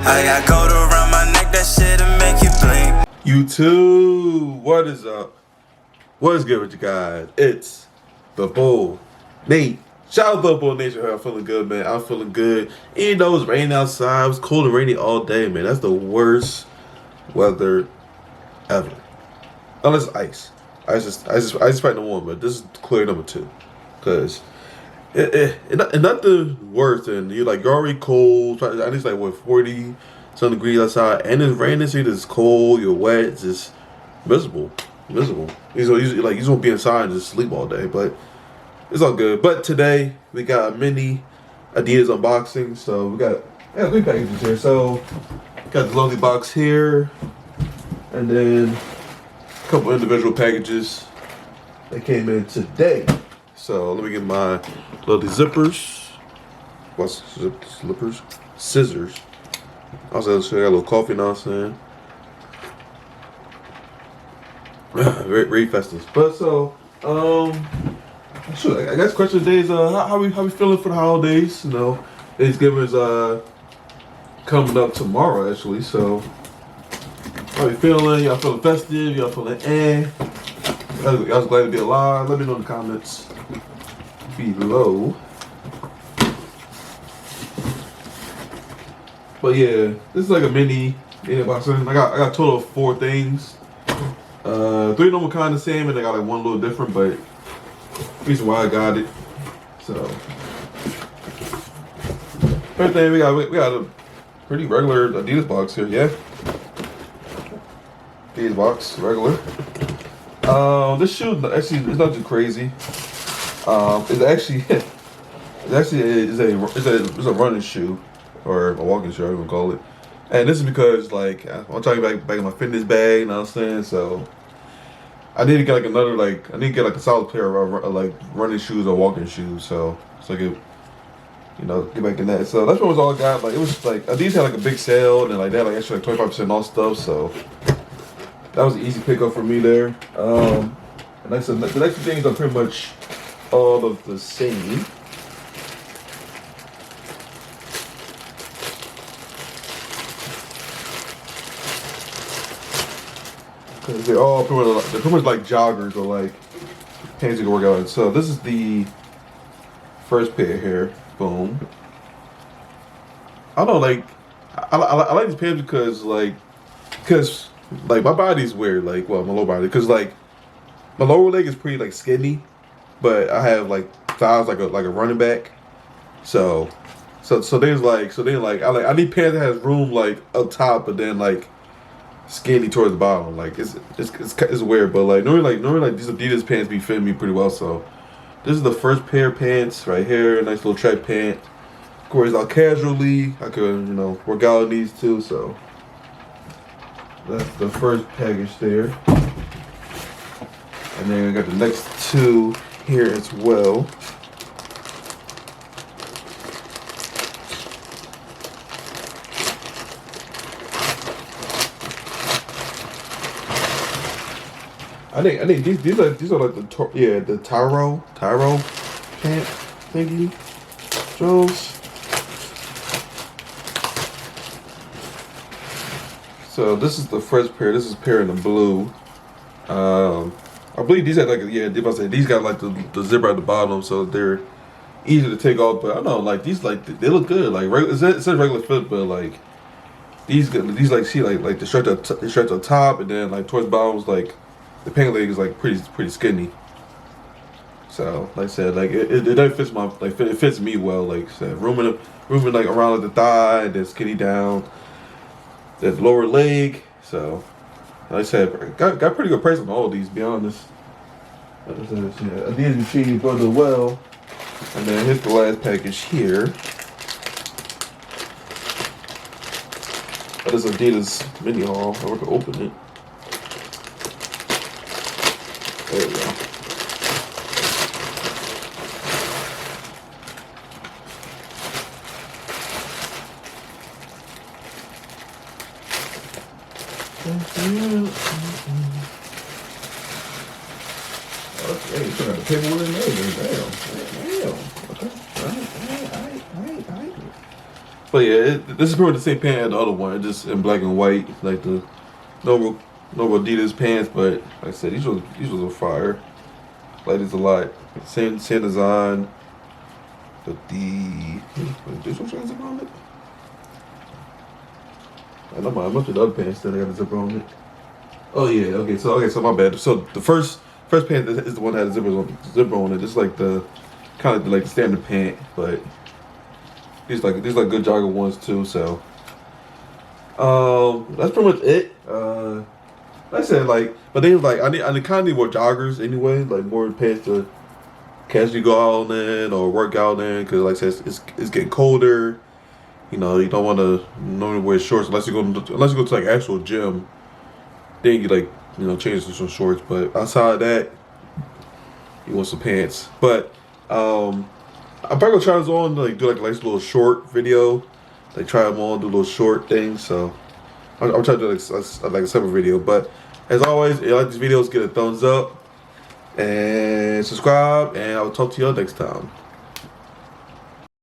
I got gold around my neck, that shit'll make you blink. YouTube, what is up? What is good with you guys? It's the Boul Nate. Shout out to the Boul Nation. I'm feeling good, man. I'm feeling good. Even though it's raining outside, it was cold and rainy all day, man. That's the worst weather ever. Unless it's ice. I just fight the one, but this is clear number 2. Cause nothing worse than you're already cold. At least like what 40 some degrees outside, and it's raining. So it's cold. You're wet. It's just miserable. You just won't be inside and just sleep all day. But it's all good. But today we got a mini Adidas unboxing. So we got 3 packages here. So got the lovely box here, and then a couple individual packages that came in today. So let me get my lovely zippers. What's zippers? Scissors. Also, I got a little coffee now, saying. Very festive. But so, I guess question today is how we feeling for the holidays? You know, Thanksgiving is coming up tomorrow actually. So how we feeling? Y'all feeling festive? Y'all feeling y'all glad to be alive? Let me know in the comments below. But yeah, this is like a mini unboxing. I got a total of 4 things. 3 of them were kind of the same, and I got like 1 little different, but reason why I got it. So first thing we got a pretty regular Adidas box here, yeah. Adidas box, regular. This shoe actually it's not too crazy. It's a running shoe, or a walking shoe, I would call it. And this is because like I'm talking back in my fitness bag, you know what I'm saying? So I need to get like a solid pair of like running shoes or walking shoes, so I could, you know, get back in that. So that's what was all I got. Like it was like Adidas had like a big sale, and like they had like extra like 25% off stuff, so that was an easy pickup for me there. And like I said, the next 2 things are pretty much all of the same. Cause they're pretty much like joggers or like pants you can work out in. So this is the first pair here. Boom. I don't know, like I like these pants because my body's weird. Like, well, my lower body, because like my lower leg is pretty like skinny, but I have like thighs like a running back. So I need pants that has room like up top, but then like skinny towards the bottom. Like it's weird, but like normally these Adidas pants be fitting me pretty well. So this is the first pair of pants right here. Nice little track pant. Of course, I'll casually I could, you know, work out in these too. So that's the first package there. And then we got the next 2 here as well. I think these are like the Tyro pant thingy Jones. So this is the first pair. This is a pair in the blue. I believe these had like these got like the zipper at the bottom, so they're easy to take off. But I don't know, like these they look good. Like it says regular fit, but like these like see like the stretch on top, and then like towards the bottom is like the pant leg is like pretty skinny. So like I said, like it doesn't fit it fits me well. Like I said, room like around like the thigh, and then skinny down the lower leg. So like I said, got pretty good price on all of these, to be honest. Like I said, yeah, Adidas machine brother well. And then here's the last package here. That is Adidas mini haul. I can open it. There we go. Okay, you got the paperwork in there. Damn. Okay. All right. But yeah, this is pretty much the same pant as the other one, just in black and white, like the normal Adidas pants. But like I said, these was a fire. Like this a lot. Same design. But this one got a zipper on it. I know my much of the other pants that got a zipper on it. Oh yeah, okay, so my bad. So the first pant is the one that had a zipper on it. Just like the kind of like the standard pant, but these like good jogger ones too. So that's pretty much it. Like I said, like, but they was like I kind of need more joggers anyway, like more pants to casually go out in or work out in, because like I said, it's getting colder. You know, you don't want to normally wear shorts unless you go to like actual gym. Then you like, you know, change to some shorts. But outside of that, you want some pants. But I'm probably gonna try this on, like do like a nice little short video, like try them on, do a little short thing. So I'm trying to do like a separate video. But as always, if you like these videos, give it a thumbs up and subscribe, and I'll talk to y'all next time.